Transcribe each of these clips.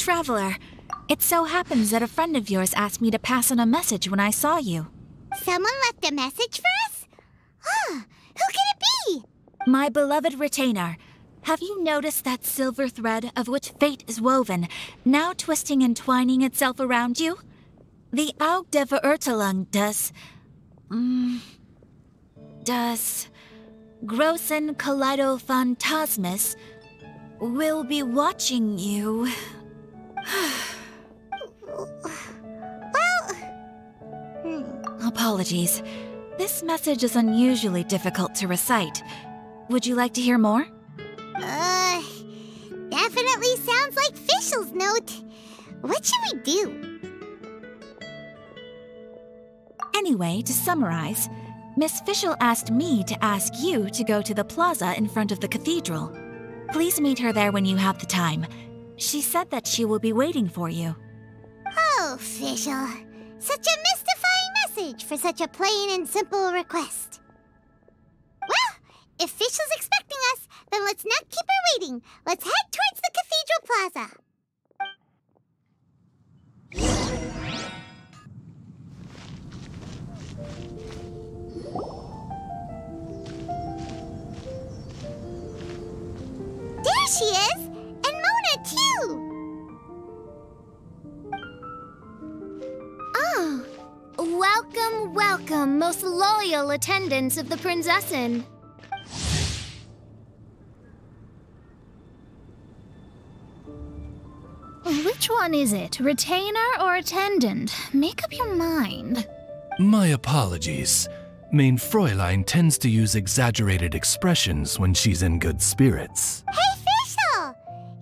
Traveler, it so happens that a friend of yours asked me to pass on a message when I saw you. Someone left a message for us? Huh, who could it be? My beloved retainer, have you noticed that silver thread of which fate is woven, now twisting and twining itself around you? The Aug der Verurteilung does Großen Kaleido-Phantasmus will be watching you. Apologies. This message is unusually difficult to recite. Would you like to hear more? Definitely sounds like Fischl's note. What should we do? Anyway, to summarize, Miss Fischl asked me to ask you to go to the plaza in front of the cathedral. Please meet her there when you have the time. She said that she will be waiting for you. Oh, Fischl. Such a mystifying message for such a plain and simple request. Well, if Fischl's expecting us, then let's not keep her waiting. Let's head towards the cathedral plaza. There she is! And Mona, too! Oh, welcome, welcome, most loyal attendants of the Prinzessin. Which one is it, retainer or attendant? Make up your mind. My apologies. Mein Fräulein tends to use exaggerated expressions when she's in good spirits. Hey, Fischl!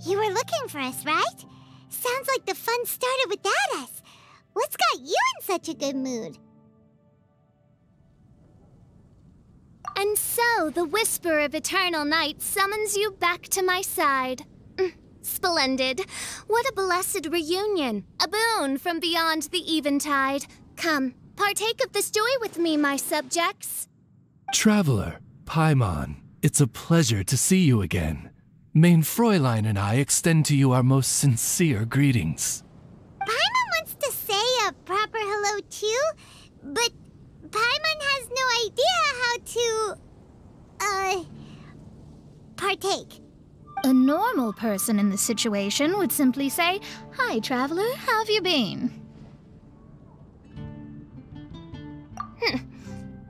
You were looking for us, right? Sounds like the fun started without us. What's got you in such a good mood? And so, the whisper of eternal night summons you back to my side. Splendid. What a blessed reunion. A boon from beyond the eventide. Come, partake of this joy with me, my subjects. Traveler, Paimon, it's a pleasure to see you again. Mein Fräulein and I extend to you our most sincere greetings. Paimon wants to say a proper hello too, but Paimon has no idea how to, partake. A normal person in this situation would simply say, "Hi, traveler, how have you been?"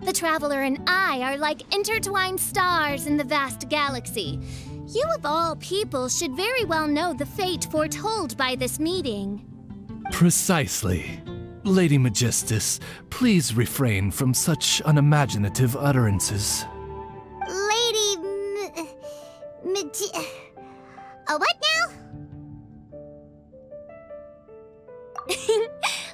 The traveler and I are like intertwined stars in the vast galaxy. You of all people should very well know the fate foretold by this meeting. Precisely. Lady Magistus, please refrain from such unimaginative utterances. What now?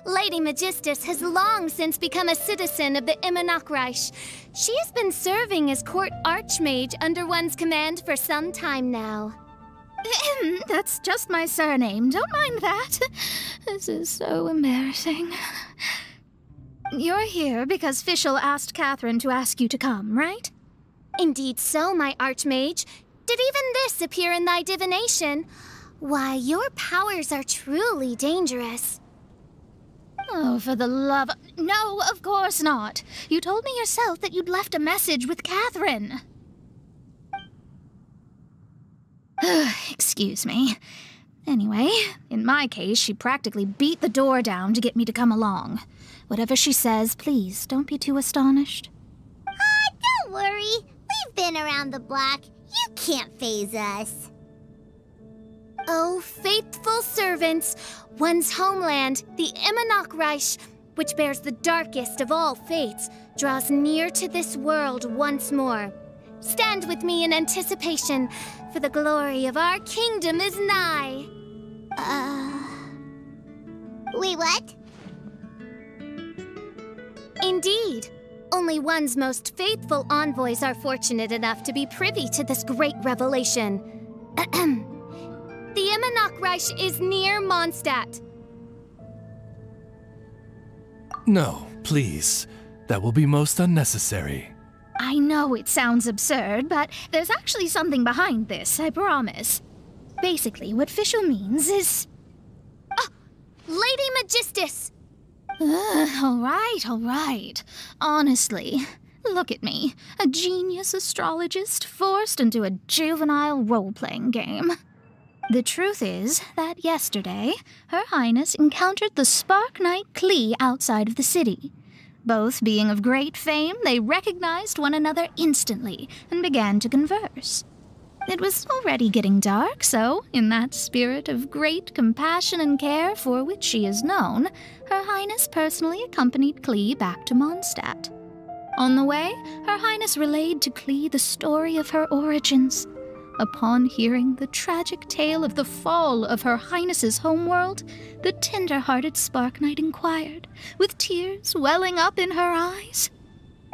Lady Magistus has long since become a citizen of the Immernachtreich. She has been serving as court archmage under one's command for some time now. That's just my surname. Don't mind that. This is so embarrassing. You're here because Fischl asked Catherine to ask you to come, right? Indeed so, my archmage. Did even this appear in thy divination? Why, your powers are truly dangerous. Oh, for the love of... No, of course not. You told me yourself that you'd left a message with Catherine. Excuse me. Anyway, in my case, she practically beat the door down to get me to come along. Whatever she says, please, don't be too astonished. Don't worry. We've been around the block. You can't faze us. Oh, faithful servants, one's homeland, the Immernachtreich, which bears the darkest of all fates, draws near to this world once more. Stand with me in anticipation, for the glory of our kingdom is nigh. Wait, what? Indeed. Only one's most faithful envoys are fortunate enough to be privy to this great revelation. The Immernachtreich is near Mondstadt. No, please. That will be most unnecessary. I know it sounds absurd, but there's actually something behind this, I promise. Basically, what Fischl means is... Magistus! All right. Honestly, look at me, a genius astrologist forced into a juvenile role-playing game. The truth is that yesterday, Her Highness encountered the Spark Knight Klee outside of the city. Both being of great fame, they recognized one another instantly and began to converse. It was already getting dark, so, in that spirit of great compassion and care for which she is known, Her Highness personally accompanied Klee back to Mondstadt. On the way, Her Highness relayed to Klee the story of her origins. Upon hearing the tragic tale of the fall of Her Highness's homeworld, the tender-hearted Spark Knight inquired, with tears welling up in her eyes.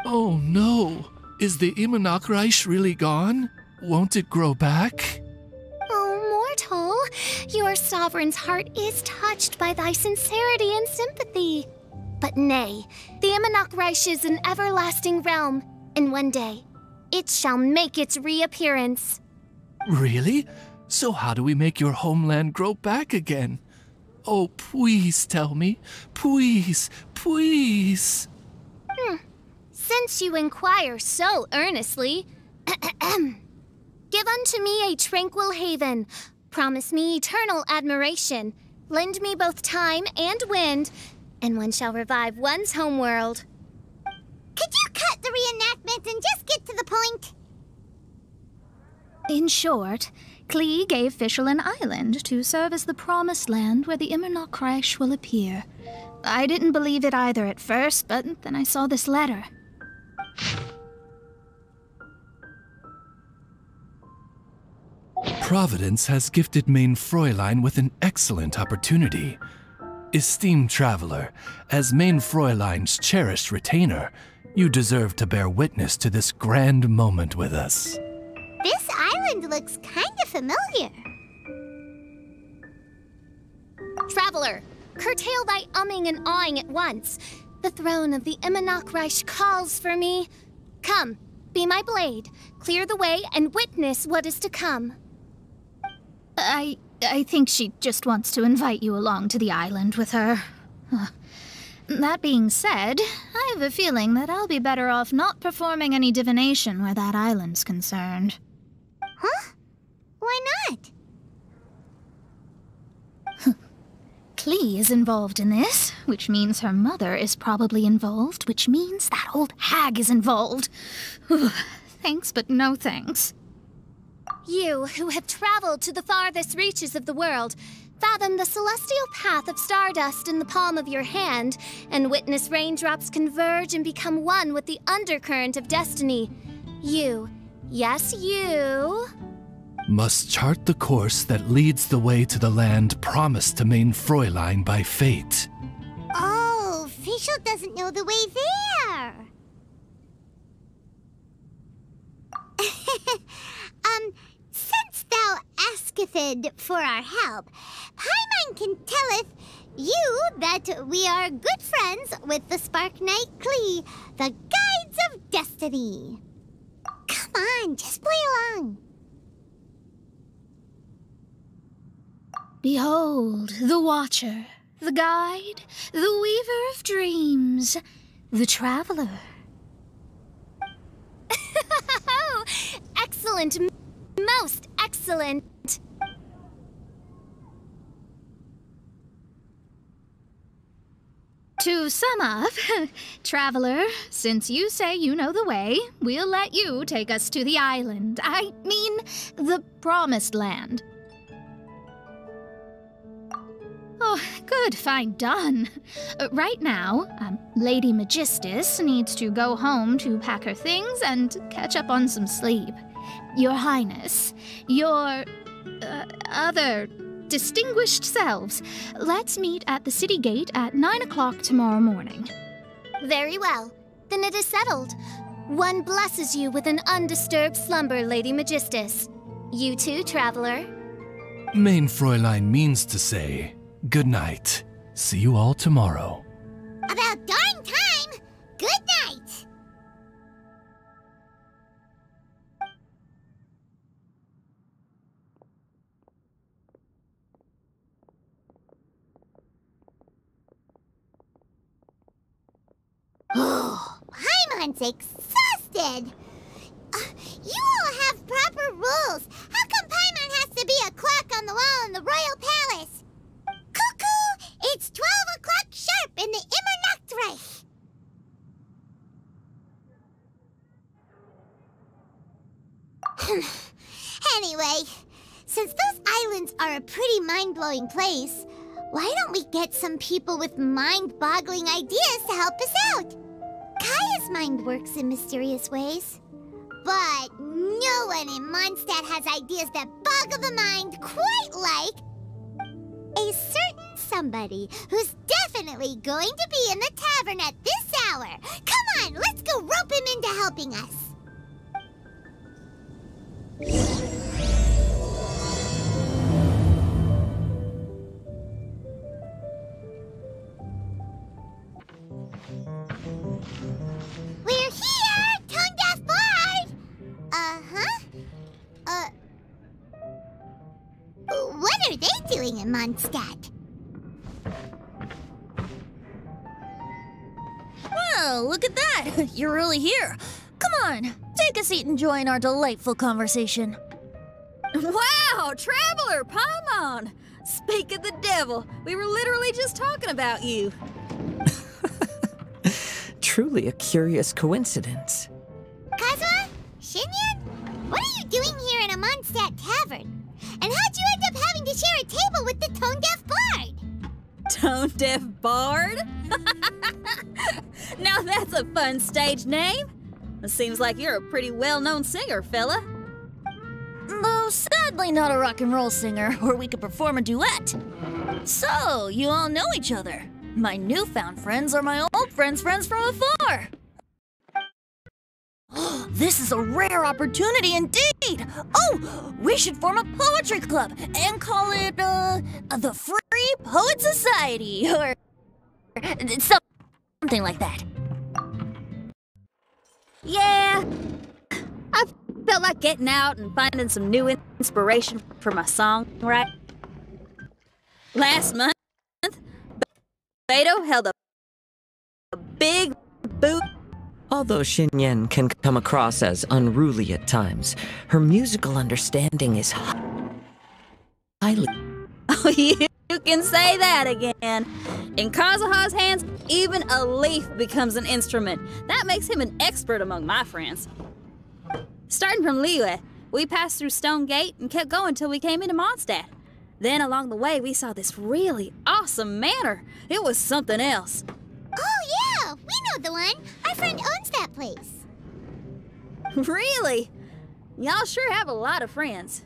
Oh no! Is the Immonachreich really gone? Won't it grow back? Oh, mortal, your sovereign's heart is touched by thy sincerity and sympathy. But nay, the Immonachreich is an everlasting realm, and one day, it shall make its reappearance. Really? So how do we make your homeland grow back again? Oh, please tell me. Please. Since you inquire so earnestly, give unto me a tranquil haven, promise me eternal admiration, lend me both time and wind, and one shall revive one's homeworld. Could you cut the reenactment and just get to the point? In short, Klee gave Fischl an island to serve as the promised land where the Immonachreich will appear. I didn't believe it either at first, but then I saw this letter. Providence has gifted Mein Fräulein with an excellent opportunity. Esteemed traveler, as Mein Fräulein's cherished retainer, you deserve to bear witness to this grand moment with us. This island looks kinda familiar. Traveler, curtail thy umming and awing at once. The throne of the Immonachreich calls for me. Come, be my blade, clear the way, and witness what is to come. I think she just wants to invite you along to the island with her. That being said, I have a feeling that I'll be better off not performing any divination where that island's concerned. Huh? Why not? Klee is involved in this, which means her mother is probably involved, which means that old hag is involved. Thanks, but no thanks. You, who have traveled to the farthest reaches of the world, fathom the celestial path of stardust in the palm of your hand, and witness raindrops converge and become one with the undercurrent of destiny. You, yes, you, must chart the course that leads the way to the land promised to Mein Fräulein by fate. Oh, Fischl doesn't know the way there. Since thou asketh for our help, Paimon can telleth you that we are good friends with the Spark Knight Klee, the Guides of Destiny. Come on, just play along. Behold, the Watcher, the Guide, the Weaver of Dreams, the Traveler. Excellent, most excellent. To sum up, Traveler, since you say you know the way, we'll let you take us to the island. I mean, the Promised Land. Oh, good, fine, done. Right now, Lady Magistus needs to go home to pack her things and catch up on some sleep. Your Highness, your other distinguished selves, let's meet at the city gate at 9 o'clock tomorrow morning. Very well. Then it is settled. One blesses you with an undisturbed slumber, Lady Magistus. You too, Traveler. Mein Fräulein means to say, good night. See you all tomorrow. About darn time! Good night! Paimon's exhausted. You all have proper rules. How come Paimon has to be a clock on the wall in the royal palace? Cuckoo! It's 12 o'clock sharp in the Immernachtreich. Anyway, since those islands are a pretty mind-blowing place, why don't we get some people with mind-boggling ideas to help us out? Kaya's mind works in mysterious ways. But no one in Mondstadt has ideas that boggle the mind quite like a certain somebody who's definitely going to be in the tavern at this hour. Come on, let's go rope him into helping us. We're here, tone-deaf bard! What are they doing in Mondstadt? Well, look at that! You're really here. Come on, take a seat and join our delightful conversation. Wow, Traveler, Paimon! Speak of the devil, we were literally just talking about you. Truly a curious coincidence. Kazuma? Shinyan? What are you doing here in a Mondstadt tavern? And how'd you end up having to share a table with the tone-deaf bard? Tone-deaf bard? Now that's a fun stage name. It seems like you're a pretty well-known singer, fella. Though sadly not a rock and roll singer, or we could perform a duet. So, you all know each other. My newfound friends are my old friends' friends from afar. This is a rare opportunity indeed! Oh, we should form a poetry club and call it, the Free Poet Society, or something like that. Yeah, I felt like getting out and finding some new inspiration for my song, right? Last month, Beto held a big booth. Although Shinyan can come across as unruly at times, her musical understanding is highly... Oh, you can say that again. In Kazuha's hands, even a leaf becomes an instrument. That makes him an expert among my friends. Starting from Liyue, we passed through Stone Gate and kept going till we came into Mondstadt. Then along the way, we saw this really awesome manor. It was something else. Oh yeah, we know the one. Our friend owns that place. Really? Y'all sure have a lot of friends.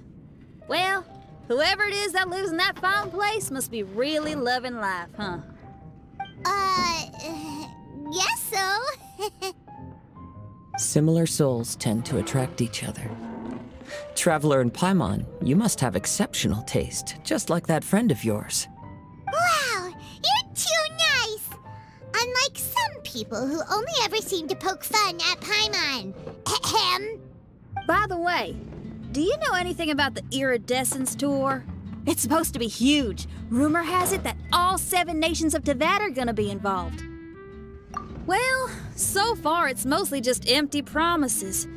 Well, whoever it is that lives in that fine place must be really loving life, huh? Guess so. Similar souls tend to attract each other. Traveler and Paimon, you must have exceptional taste, just like that friend of yours. Wow, you're too nice. Unlike some people who only ever seem to poke fun at Paimon. Ahem. By the way, do you know anything about the Iridescence tour? It's supposed to be huge. Rumor has it that all 7 nations of Tevat are gonna be involved. Well, so far it's mostly just empty promises.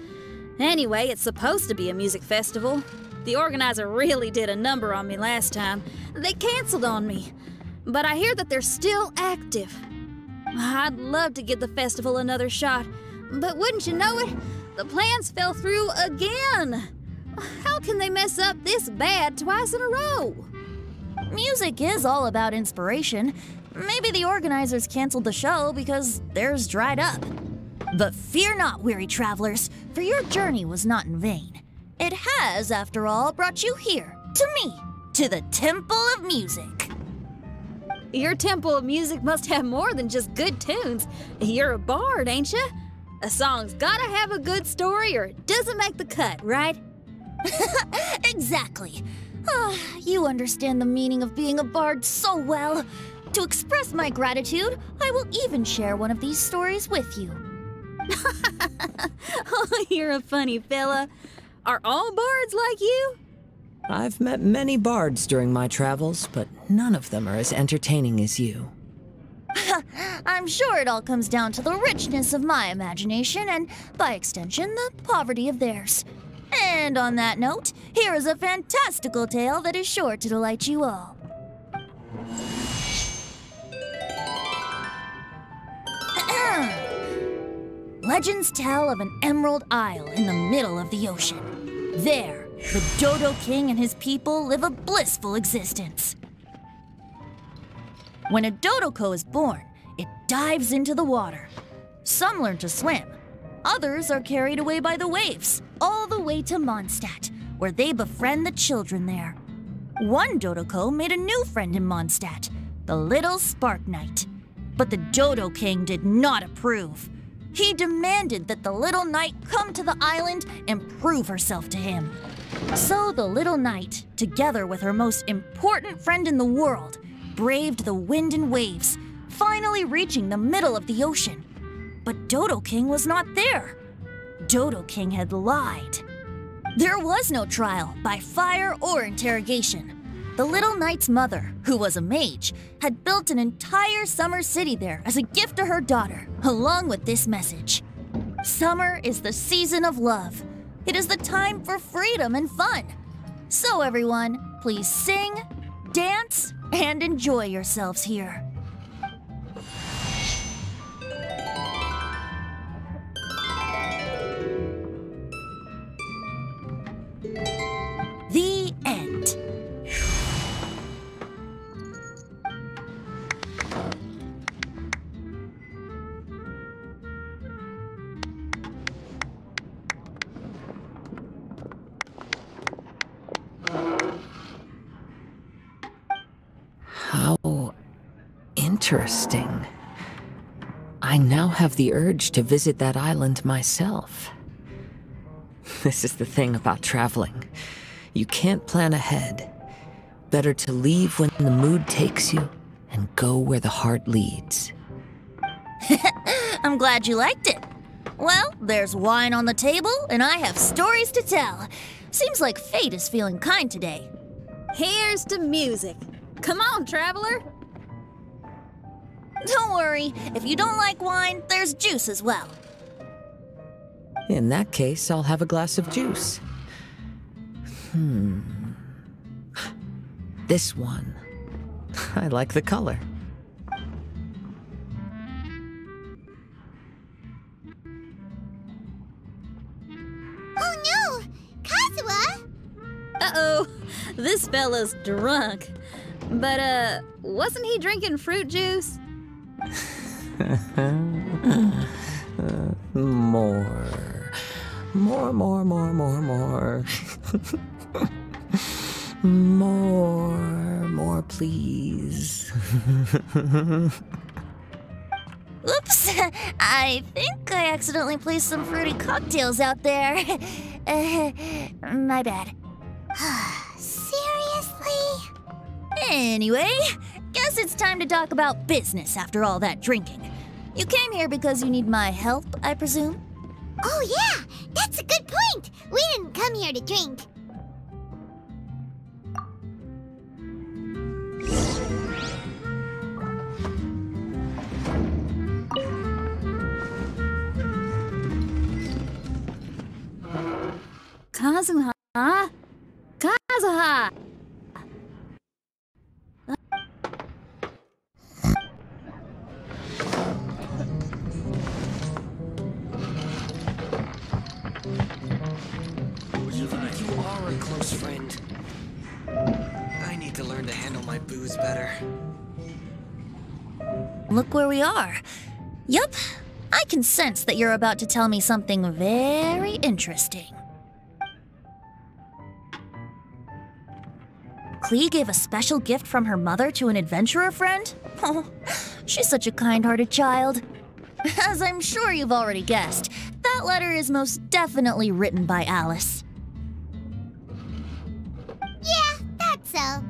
Anyway, it's supposed to be a music festival. The organizer really did a number on me last time. They canceled on me. But I hear that they're still active. I'd love to give the festival another shot. But wouldn't you know it, the plans fell through again. How can they mess up this bad twice in a row? Music is all about inspiration. Maybe the organizers canceled the show because theirs dried up. But fear not, weary travelers, for your journey was not in vain. It has, after all, brought you here, to me, to the Temple of Music. Your Temple of Music must have more than just good tunes. You're a bard, ain't ya? A song's gotta have a good story or it doesn't make the cut, right? Exactly. You understand the meaning of being a bard so well. To express my gratitude, I will even share one of these stories with you. Oh, you're a funny fella. Are all bards like you? I've met many bards during my travels, but none of them are as entertaining as you. I'm sure it all comes down to the richness of my imagination and, by extension, the poverty of theirs. And on that note, here is a fantastical tale that is sure to delight you all. Legends tell of an emerald isle in the middle of the ocean. There, the Dodo King and his people live a blissful existence. When a Dodoko is born, it dives into the water. Some learn to swim. Others are carried away by the waves, all the way to Mondstadt, where they befriend the children there. One Dodoko made a new friend in Mondstadt, the little Spark Knight. But the Dodo King did not approve. He demanded that the little knight come to the island and prove herself to him. So the little knight, together with her most important friend in the world, braved the wind and waves, finally reaching the middle of the ocean. But Dodo King was not there. Dodo King had lied. There was no trial by fire or interrogation. The little knight's mother, who was a mage, had built an entire summer city there as a gift to her daughter, along with this message. Summer is the season of love. It is the time for freedom and fun. So everyone, please sing, dance, and enjoy yourselves here. The end. How interesting. I now have the urge to visit that island myself. This is the thing about traveling. You can't plan ahead. Better to leave when the mood takes you and go where the heart leads. I'm glad you liked it. Well, there's wine on the table, and I have stories to tell. Seems like fate is feeling kind today. Here's to music. Come on, traveler. Don't worry, if you don't like wine, there's juice as well. In that case, I'll have a glass of juice. This one. I like the color. Oh no! Kazuha! Uh-oh, this fella's drunk. But, wasn't he drinking fruit juice? More, please. Oops, I think I accidentally placed some fruity cocktails out there. My bad. Seriously? Anyway, guess it's time to talk about business after all that drinking. You came here because you need my help, I presume? Oh yeah, that's a good point. We didn't come here to drink. Kazuha? Kazuha! You are a close friend. I need to learn to handle my booze better. Look where we are. Yup, I can sense that you're about to tell me something very interesting. Klee gave a special gift from her mother to an adventurer friend? Oh, she's such a kind-hearted child. As I'm sure you've already guessed, that letter is most definitely written by Alice. Yeah, that's so.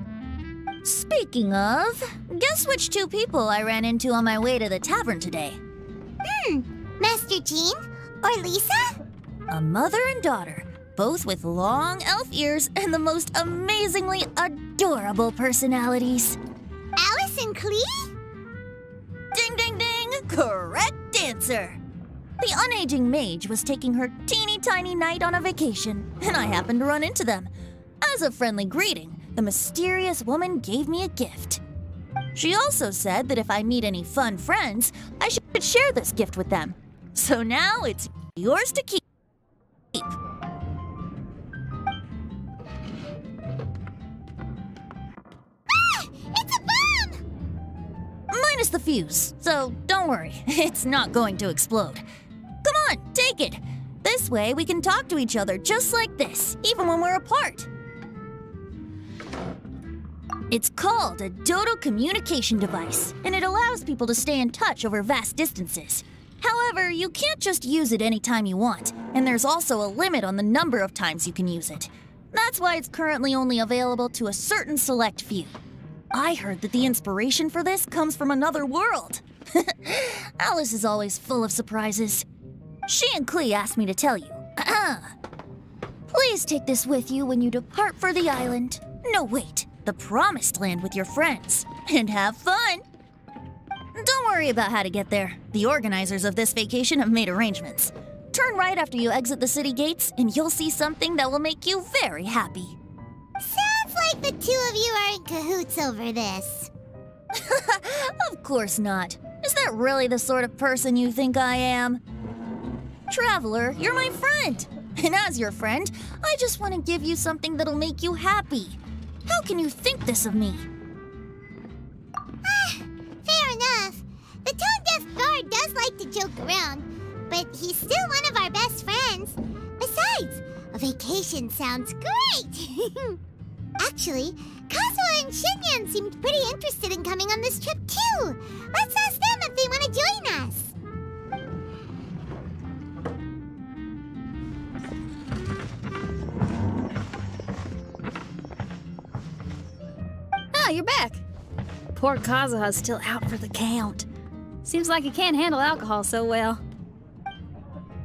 Speaking of, guess which two people I ran into on my way to the tavern today? Master Jean? Or Lisa? A mother and daughter, both with long elf ears and the most amazingly adorable personalities. Alice and Klee? Ding, ding, ding! answer! The unaging mage was taking her teeny tiny knight on a vacation, and I happened to run into them. As a friendly greeting, the mysterious woman gave me a gift. She also said that if I meet any fun friends, I should share this gift with them. So now it's yours to keep. It's a bomb! Minus the fuse, so don't worry, it's not going to explode. Come on, take it. This way we can talk to each other just like this, even when we're apart. It's called a Dodo communication device, and it allows people to stay in touch over vast distances. However, you can't just use it anytime you want, and there's also a limit on the number of times you can use it. That's why it's currently only available to a certain select few. I heard that the inspiration for this comes from another world. Alice is always full of surprises. She and Klee asked me to tell you. Please take this with you when you depart for the island. No, wait. The Promised Land with your friends, and have fun! Don't worry about how to get there. The organizers of this vacation have made arrangements. Turn right after you exit the city gates, and you'll see something that will make you very happy. Sounds like the two of you are in cahoots over this. Of course not. Is that really the sort of person you think I am? Traveler, you're my friend. And as your friend, I just want to give you something that'll make you happy. How can you think this of me? Fair enough. The tone-deaf bard does like to joke around, but he's still one of our best friends. Besides, a vacation sounds great! Actually, Kazuha and Shinyan seemed pretty interested in coming on this trip too. Let's ask them if they want to join us. Ah, you're back. Poor Kazuha's still out for the count. Seems like he can't handle alcohol so well.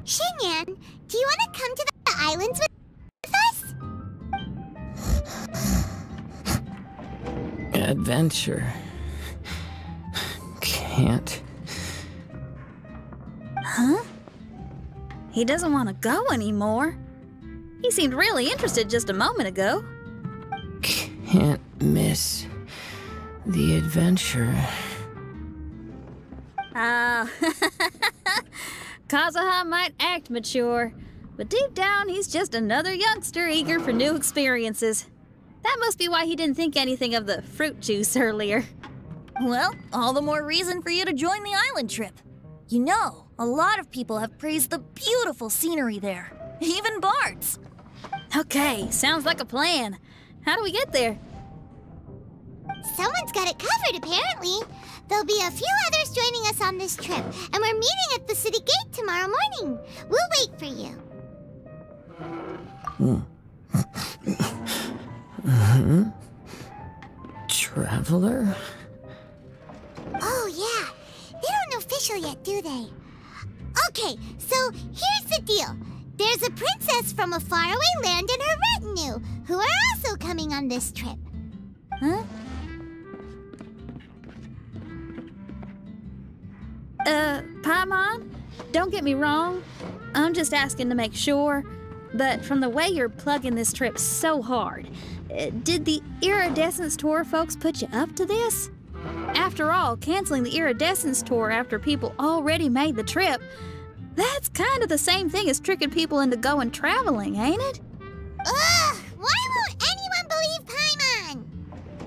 Shinyan, do you want to come to the islands with us? Adventure. Can't. Huh? He doesn't want to go anymore. He seemed really interested just a moment ago. Can't miss the adventure. Kazuha might act mature, but deep down he's just another youngster eager for new experiences. That must be why he didn't think anything of the fruit juice earlier. Well, all the more reason for you to join the island trip. You know, a lot of people have praised the beautiful scenery there, even bards. Okay, sounds like a plan. How do we get there? Someone's got it covered, apparently. There'll be a few others joining us on this trip, and we're meeting at the city gate tomorrow morning. We'll wait for you. Traveler? Oh, yeah. They don't know official yet, do they? Okay, so here's the deal. There's a princess from a faraway land and her retinue, who are also coming on this trip. Huh? Paimon, don't get me wrong. I'm just asking to make sure. But from the way you're plugging this trip so hard, did the Iridescence Tour folks put you up to this? After all, canceling the Iridescence Tour after people already made the trip, that's kind of the same thing as tricking people into going traveling, ain't it? Ugh! Why won't anyone believe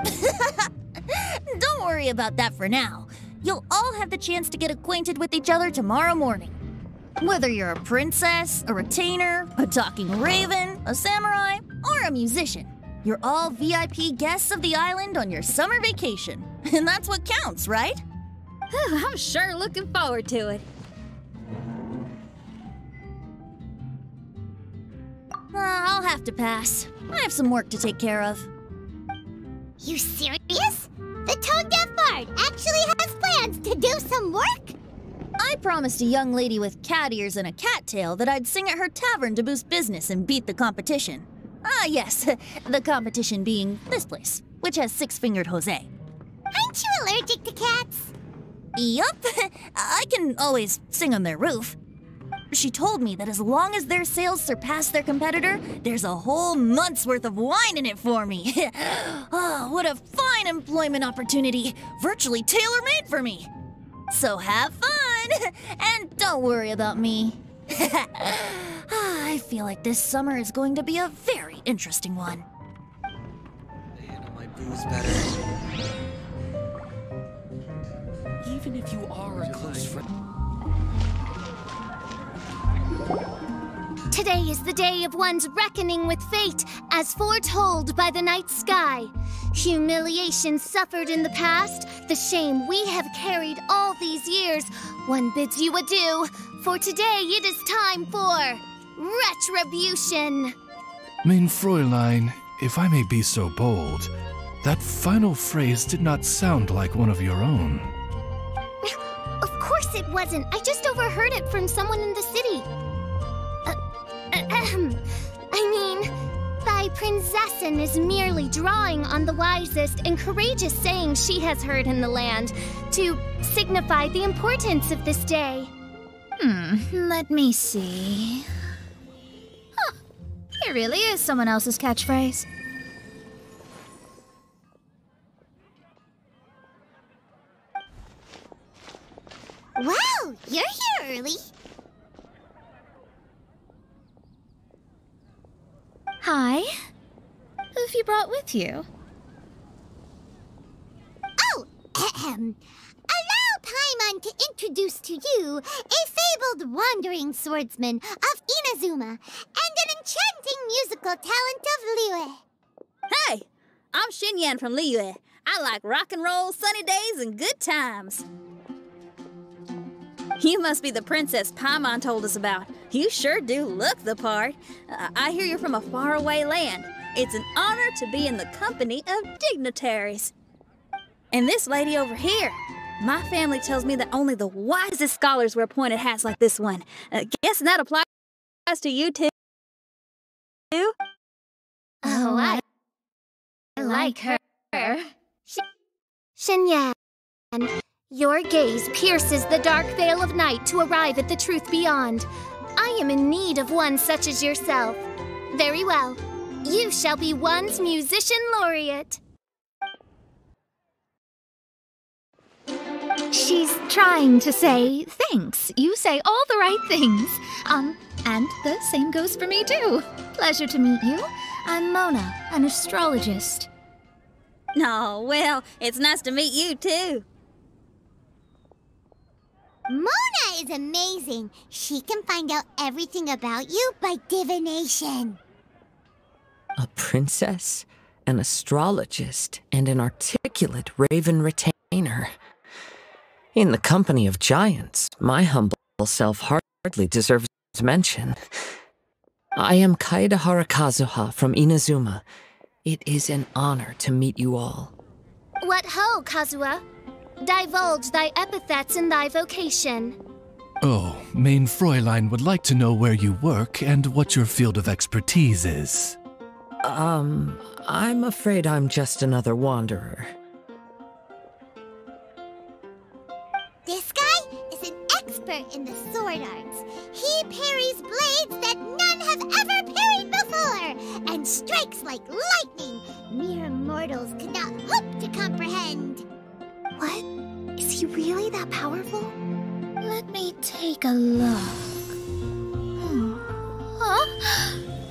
Paimon? Don't worry about that for now. You'll all have the chance to get acquainted with each other tomorrow morning. Whether you're a princess, a retainer, a talking raven, a samurai, or a musician, you're all VIP guests of the island on your summer vacation. And that's what counts, right? I'm sure looking forward to it. I'll have to pass. I have some work to take care of. You serious? The tone-deaf bard actually has plans to do some work? I promised a young lady with cat ears and a cattail that I'd sing at her tavern to boost business and beat the competition. Ah, yes, the competition being this place, which has six-fingered Jose. Aren't you allergic to cats? Yup, I can always sing on their roof. She told me that as long as their sales surpass their competitor, there's a whole month's worth of wine in it for me. Oh, what a fine employment opportunity, virtually tailor-made for me. So have fun, and don't worry about me. I feel like this summer is going to be a very interesting one. Handle my booze better. Even if you are a close friend. Today is the day of one's reckoning with fate, as foretold by the night sky. Humiliation suffered in the past, the shame we have carried all these years. One bids you adieu, for today it is time for retribution. Mein Fräulein, if I may be so bold, that final phrase did not sound like one of your own. Of course it wasn't. I just overheard it from someone in the city. I mean, thy prinzessin is merely drawing on the wisest and courageous sayings she has heard in the land to signify the importance of this day. Let me see. Huh, it really is someone else's catchphrase. Wow, you're here early. Hi. Who have you brought with you? Oh, allow Paimon to introduce to you a fabled wandering swordsman of Inazuma and an enchanting musical talent of Liyue. Hey, I'm Xinyan from Liyue. I like rock and roll, sunny days, and good times. You must be the princess Paimon told us about. You sure do look the part. I hear you're from a faraway land. It's an honor to be in the company of dignitaries. And this lady over here, my family tells me that only the wisest scholars wear pointed hats like this one. Guess that applies to you too? Oh, I like her. Xinyan, your gaze pierces the dark veil of night to arrive at the truth beyond. I am in need of one such as yourself. Very well. You shall be one's musician laureate. She's trying to say thanks. You say all the right things. And the same goes for me too. Pleasure to meet you. I'm Mona, an astrologist. Oh, well, it's nice to meet you too. Mona is amazing. She can find out everything about you by divination. A princess, an astrologist, and an articulate raven retainer. In the company of giants, my humble self hardly deserves mention. I am Kaida Harakazuha from Inazuma. It is an honor to meet you all. What ho, Kazuha? Divulge thy epithets and thy vocation. Oh, Mein Fräulein would like to know where you work and what your field of expertise is. I'm afraid I'm just another wanderer. This guy is an expert in the sword arts. He parries blades that none have ever parried before, and strikes like lightning mere mortals could not hope to comprehend. What? Is he really that powerful? Let me take a look. Huh?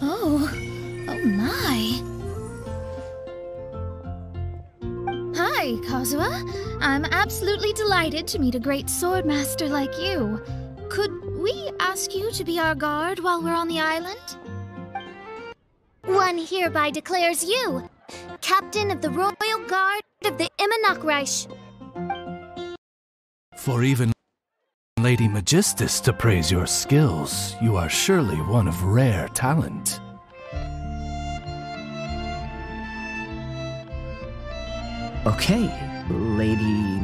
Oh my. Hi, Kazuha. I'm absolutely delighted to meet a great swordmaster like you. Could we ask you to be our guard while we're on the island? One hereby declares you Captain of the Royal Guard of the Immonokreich. For even Lady Magistus to praise your skills, you are surely one of rare talent. Okay, Lady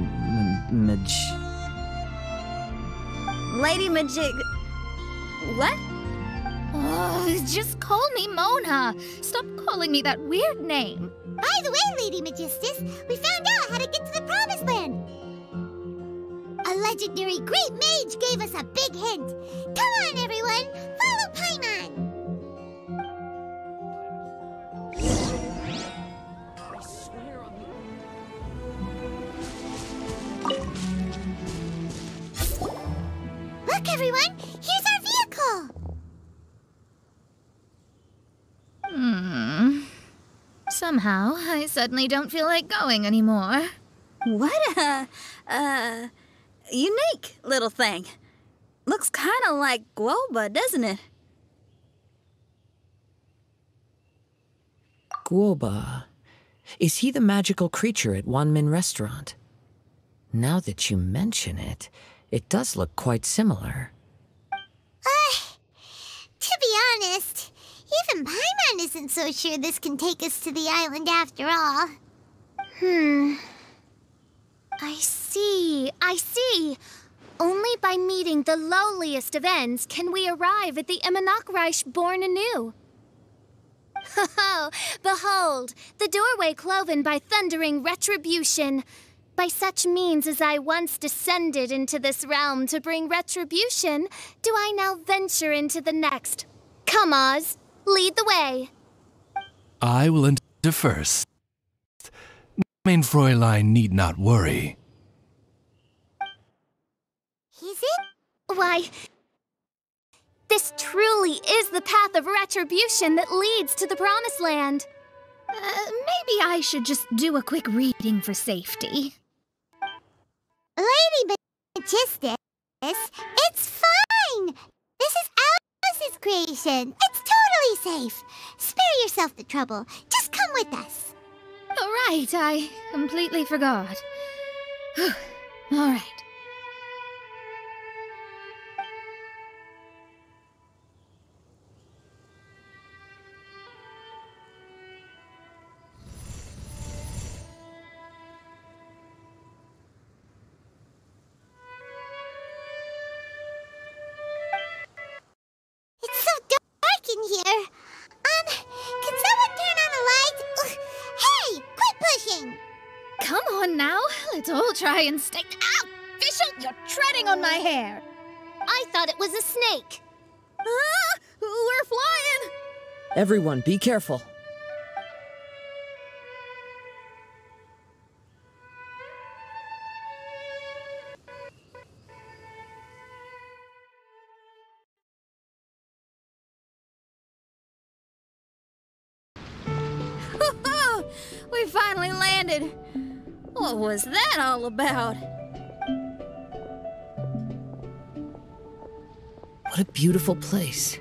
Lady Magic... What? Oh, just call me Mona. Stop calling me that weird name. By the way, Lady Magistus, we found out how to get to the Promised Land. Our legendary great mage gave us a big hint. Come on, everyone! Follow Paimon! I swear on Look, everyone! Here's our vehicle! Somehow, I suddenly don't feel like going anymore. What a, unique little thing. Looks kind of like Guoba, doesn't it? Guoba. Is he the magical creature at Wanmin Restaurant? Now that you mention it, it does look quite similar. To be honest, even Paimon isn't so sure this can take us to the island after all. I see. Only by meeting the lowliest of ends can we arrive at the Immonokreich born anew. Ho, behold, the doorway cloven by thundering retribution. By such means as I once descended into this realm to bring retribution, do I now venture into the next. Come, Oz, lead the way. I will enter first. Mein Fräulein need not worry. Is it? Why, this truly is the path of retribution that leads to the Promised Land. Maybe I should just do a quick reading for safety. Lady Magistus, it's fine! This is Alice's creation. It's totally safe. Spare yourself the trouble. Just come with us. Oh, right, I completely forgot. All right. It's so dark in here. Can someone turn on the lights? Ugh. Hey, quit pushing! Come on now, let's all try and stay. Ow! Fischl, you're treading on my hair. I thought it was a snake. Ah, we're flying! Everyone, be careful. We finally landed. What was that all about? What a beautiful place.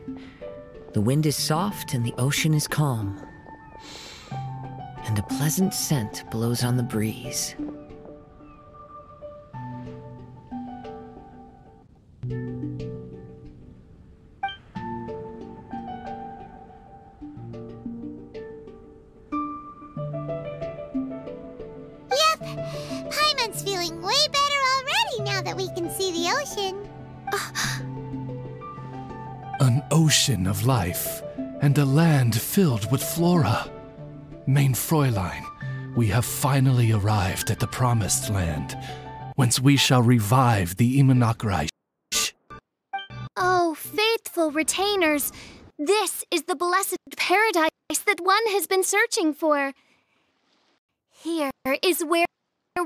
The wind is soft and the ocean is calm. And a pleasant scent blows on the breeze. Yep, Paimon's feeling way better already now that we can see the ocean. An ocean of life, and a land filled with flora. Mein Fräulein, we have finally arrived at the Promised Land, whence we shall revive the Immonokreich. Oh, faithful retainers, this is the blessed paradise that one has been searching for. Here is where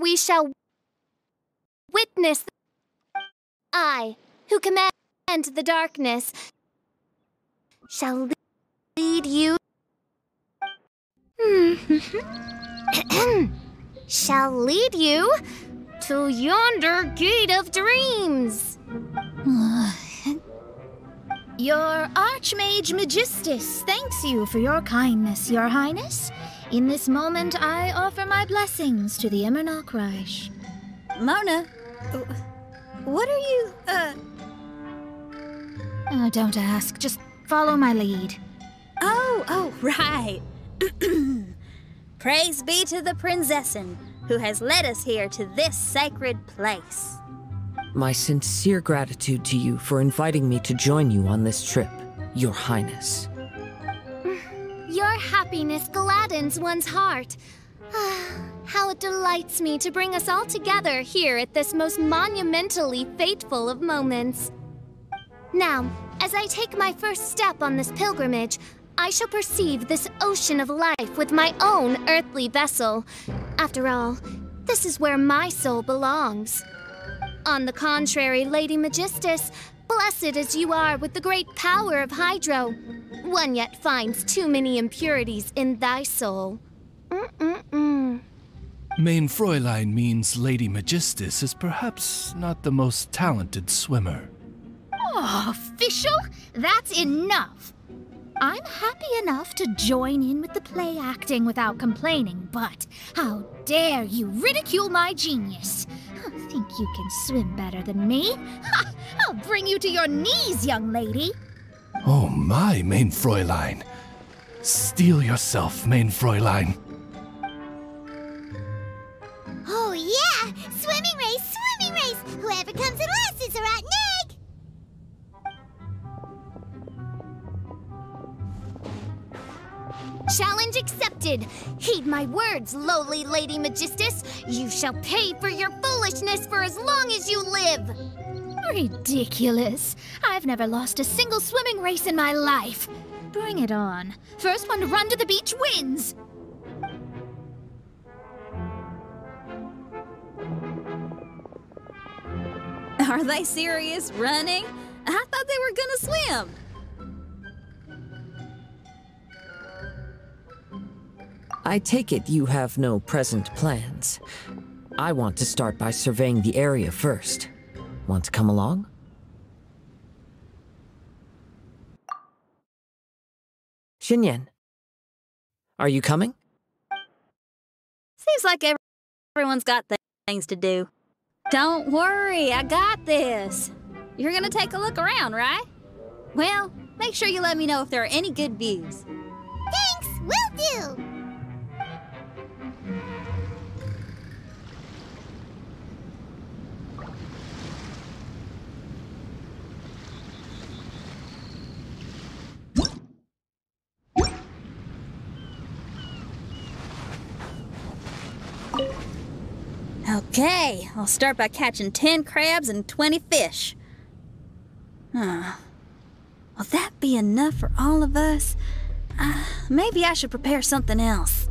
we shall witness I, who command the darkness, shall lead you shall lead you to yonder gate of dreams. Your Archmage Magistus thanks you for your kindness, Your Highness. In this moment, I offer my blessings to the Immonokreich. Mona, what are you, Oh, don't ask. Just follow my lead. Oh, right. Praise be to the Prinzessin, who has led us here to this sacred place. My sincere gratitude to you for inviting me to join you on this trip, Your Highness. Your happiness gladdens one's heart. How it delights me to bring us all together here at this most monumentally fateful of moments. Now, as I take my first step on this pilgrimage, I shall perceive this ocean of life with my own earthly vessel. After all, this is where my soul belongs. On the contrary, Lady Magistus, blessed as you are with the great power of Hydro, one yet finds too many impurities in thy soul. Main Fräulein means Lady Magistus is perhaps not the most talented swimmer. Oh, official? That's enough. I'm happy enough to join in with the play acting without complaining, but how dare you ridicule my genius? Think you can swim better than me? Ha! I'll bring you to your knees, young lady. Oh my, Main Fräulein. Steel yourself, Main Fräulein. Oh yeah! Swimming race, swimming race! Whoever comes in last is a rotten egg! Challenge accepted. Heed my words, lowly Lady Magistus. You shall pay for your foolishness for as long as you live. Ridiculous. I've never lost a single swimming race in my life. Bring it on. First one to run to the beach wins. Are they serious? Running? I thought they were gonna swim. I take it you have no present plans. I want to start by surveying the area first. Want to come along? Xinyan, are you coming? Seems like everyone's got things to do. Don't worry, I got this. You're gonna take a look around, right? Well, make sure you let me know if there are any good views. Thanks, will do! Okay, I'll start by catching 10 crabs and 20 fish. Will that be enough for all of us? Maybe I should prepare something else.